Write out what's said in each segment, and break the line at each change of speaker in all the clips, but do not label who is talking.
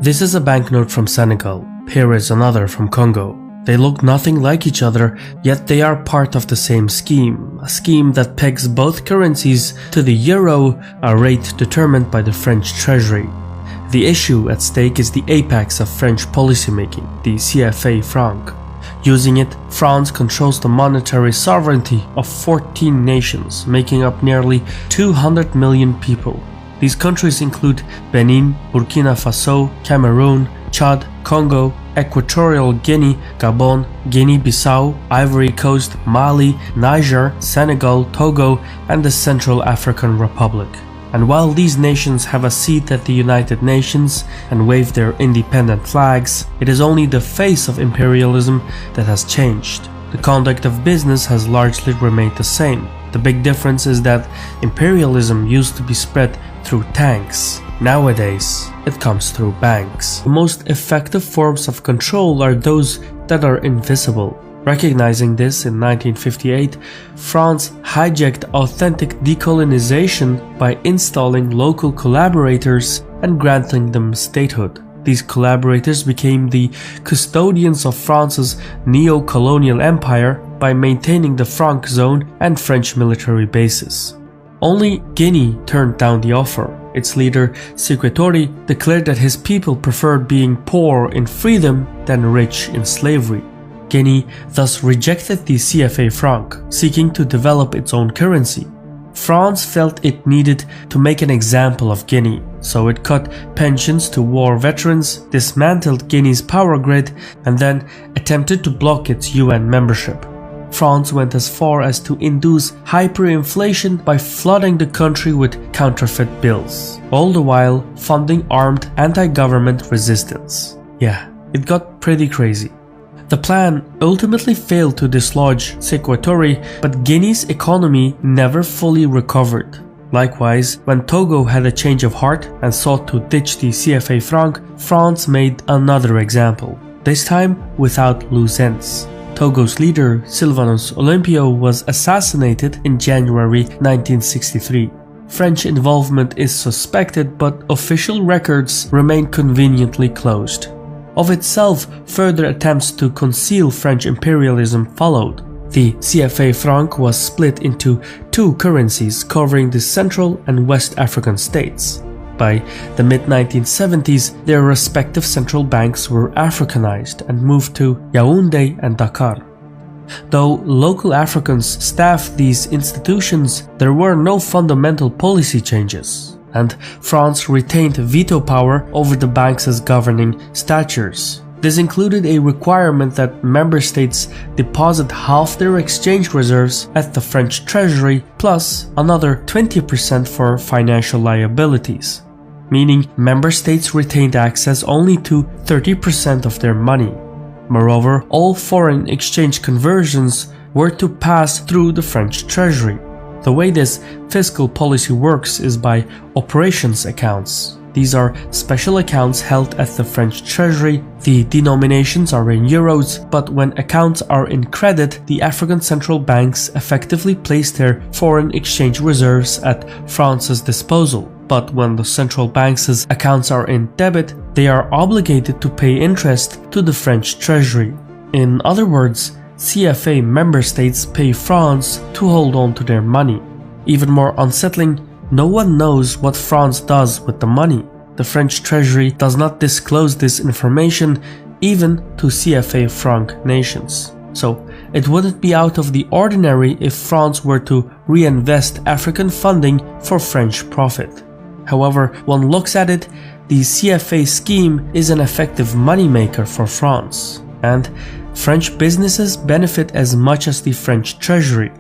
This is a banknote from Senegal. Here is another from Congo. They look nothing like each other, yet they are part of the same scheme, a scheme that pegs both currencies to the euro, a rate determined by the French treasury. The issue at stake is the apex of French policymaking, the CFA franc. Using it, France controls the monetary sovereignty of 14 nations, making up nearly 200 million people. These countries include Benin, Burkina Faso, Cameroon, Chad, Congo, Equatorial Guinea, Gabon, Guinea-Bissau, Ivory Coast, Mali, Niger, Senegal, Togo, and the Central African Republic. And while these nations have a seat at the United Nations and wave their independent flags, it is only the face of imperialism that has changed. The conduct of business has largely remained the same. The big difference is that imperialism used to be spread through tanks. Nowadays, it comes through banks. The most effective forms of control are those that are invisible. Recognizing this, in 1958, France hijacked authentic decolonization by installing local collaborators and granting them statehood. These collaborators became the custodians of France's neo-colonial empire by maintaining the franc zone and French military bases. Only Guinea turned down the offer. Its leader, Sékou declared that his people preferred being poor in freedom than rich in slavery. Guinea thus rejected the CFA franc, seeking to develop its own currency. France felt it needed to make an example of Guinea, so it cut pensions to war veterans, dismantled Guinea's power grid, and then attempted to block its UN membership. France went as far as to induce hyperinflation by flooding the country with counterfeit bills, all the while funding armed anti-government resistance. Yeah, it got pretty crazy. The plan ultimately failed to dislodge Sékou, but Guinea's economy never fully recovered. Likewise, when Togo had a change of heart and sought to ditch the CFA franc, France made another example, this time without loose ends. Togo's leader, Sylvanus Olympio, was assassinated in January 1963. French involvement is suspected, but official records remain conveniently closed. Of itself, further attempts to conceal French imperialism followed. The CFA franc was split into two currencies covering the Central and West African states. By the mid-1970s, their respective central banks were Africanized and moved to Yaoundé and Dakar. Though local Africans staffed these institutions, there were no fundamental policy changes, and France retained veto power over the banks' governing statutes. This included a requirement that member states deposit half their exchange reserves at the French treasury, plus another 20% for financial liabilities, meaning member states retained access only to 30% of their money. Moreover, all foreign exchange conversions were to pass through the French treasury. The way this fiscal policy works is by operations accounts. These are special accounts held at the French treasury. The denominations are in euros, but when accounts are in credit, the African central banks effectively place their foreign exchange reserves at France's disposal. But when the central banks' accounts are in debit, they are obligated to pay interest to the French treasury. In other words, CFA member states pay France to hold on to their money. Even more unsettling, no one knows what France does with the money. The French treasury does not disclose this information even to CFA franc nations. So it wouldn't be out of the ordinary if France were to reinvest African funding for French profit. However, one looks at it, the CFA scheme is an effective moneymaker for France, and French businesses benefit as much as the French treasury.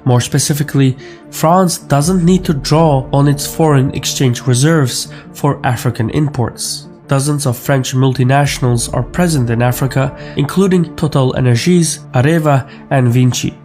More specifically, France doesn't need to draw on its foreign exchange reserves for African imports. Dozens of French multinationals are present in Africa, including TotalEnergies, Areva, and Vinci.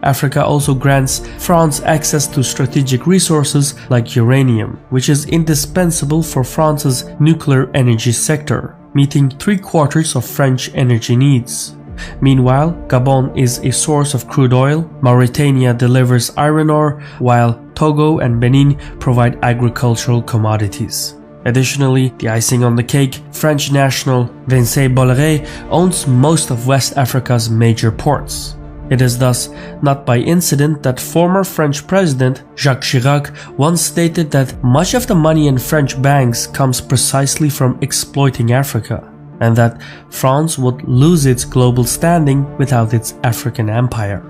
Africa also grants France access to strategic resources like uranium, which is indispensable for France's nuclear energy sector, meeting 3/4 of French energy needs. Meanwhile, Gabon is a source of crude oil, Mauritania delivers iron ore, while Togo and Benin provide agricultural commodities. Additionally, the icing on the cake, French national Vincent Bolloré owns most of West Africa's major ports. It is thus not by incident that former French President Jacques Chirac once stated that much of the money in French banks comes precisely from exploiting Africa, and that France would lose its global standing without its African empire.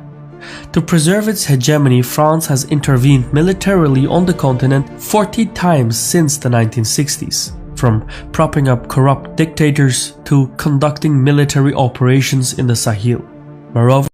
To preserve its hegemony, France has intervened militarily on the continent 40 times since the 1960s, from propping up corrupt dictators to conducting military operations in the Sahel. Moreover,